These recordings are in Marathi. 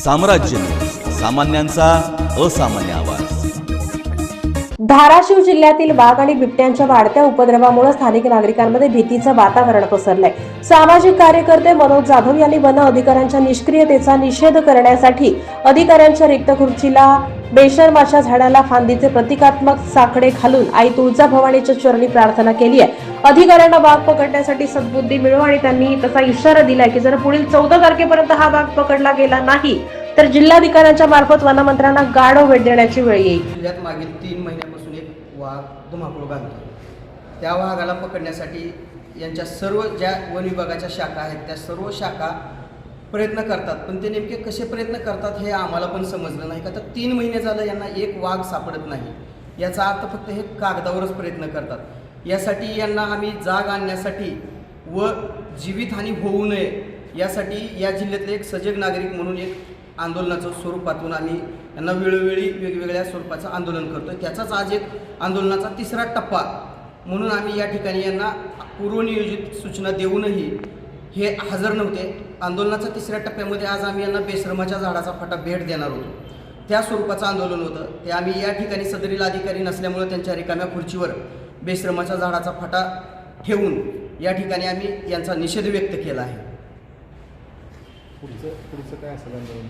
साम्राज्य सामान्यांचा असामान्य आवाज। धाराशिव जिल्ह्यातील वाघ आणि बिबट्यांच्या वाढत्या उपद्रवामुळे स्थानिक नागरिकांमध्ये भीतीचं वातावरण पसरलंय। सामाजिक कार्यकर्ते मनोज जाधव यांनी वन अधिकाऱ्यांच्या निष्क्रियतेचा निषेध करण्यासाठी अधिकाऱ्यांच्या रिक्त खुर्चीला बेशर्माच्या झाडाला फांदीचे प्रतिकात्मक साकडे घालून आई तुळजाभवानीच्या चरणी प्रार्थना केली आहे। अधिकाऱ्यांना वाघ पकडण्यासाठी सद्बुद्धी मिळो आणि त्यांनी तसा इशारा दिलाय की जर पुढील 14 तारखेपर्यंत हा वाघ पकडला गेला नाही तर जिल्हाधिकाऱ्यांच्या मार्फत वनमंत्र्यांना गाढव भेट देण्याची वेळ येईल। जिल्ह्यात मागील 3 महिन्यापासून एक वाघ धुमाकूळ घालतो। त्या वाघाला पकडण्यासाठी यांच्या सर्व ज्या वन विभागाच्या शाखा आहेत त्या सर्व शाखा प्रयत्न करतात, पण ते नेमके कसे प्रयत्न करतात हे आम्हाला पण समजलं नाही। का तर 3 महिने झालं यांना एक वाघ सापडत नाही, याचा अर्थ फक्त हे कागदावरच प्रयत्न करतात। यासाठी यांना आम्ही जाग आणण्यासाठी व जीवितहानी होऊ नये यासाठी या जिल्ह्यातले एक सजग नागरिक म्हणून एक आंदोलनाचं स्वरूपातून आम्ही यांना वेळोवेळी वेगवेगळ्या स्वरूपाचं आंदोलन करतोय। त्याचाच आज एक आंदोलनाचा 3रा टप्पा म्हणून आम्ही या ठिकाणी यांना पूर्वनियोजित सूचना देऊनही हे हजर नव्हते। आंदोलनाच्या 3ऱ्या टप्प्यामध्ये आज आम्ही यांना बेशर्माच्या झाडाचा फाटा भेट देणार होतो, त्या स्वरूपाचं आंदोलन होतं। ते आम्ही या ठिकाणी सदरील अधिकारी नसल्यामुळे त्यांच्या रिकाम्या खुर्चीवर बेशर्माच्या झाडाचा फाटा ठेवून या ठिकाणी आम्ही यांचा निषेध व्यक्त केला आहे। पुढचं काय असेल आंदोलन?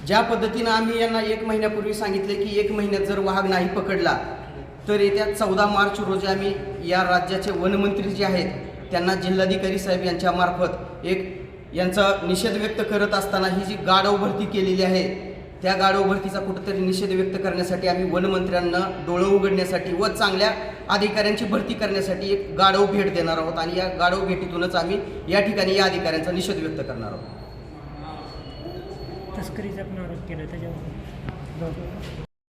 ज्या पद्धतीनं आम्ही यांना 1 महिन्यापूर्वी सांगितले की 1 महिन्यात जर वाघ नाही पकडला तर येत्या 14 मार्च रोजी आम्ही या राज्याचे वनमंत्री जे आहेत त्यांना जिल्हाधिकारी साहेब यांच्या मार्फत यांचा निषेध व्यक्त करत असताना ही जी गाढव भरती केलेली आहे त्या गाढव भरतीचा कुठेतरी निषेध व्यक्त करण्यासाठी आम्ही वनमंत्र्यांना डोळं उघडण्यासाठी व चांगल्या अधिकाऱ्यांची भरती करण्यासाठी एक गाढव भेट देणार आहोत आणि या गाढव भेटीतूनच आम्ही या ठिकाणी या अधिकाऱ्यांचा निषेध व्यक्त करणार आहोत। तस्करीचा पण आरोप केला त्याच्यावर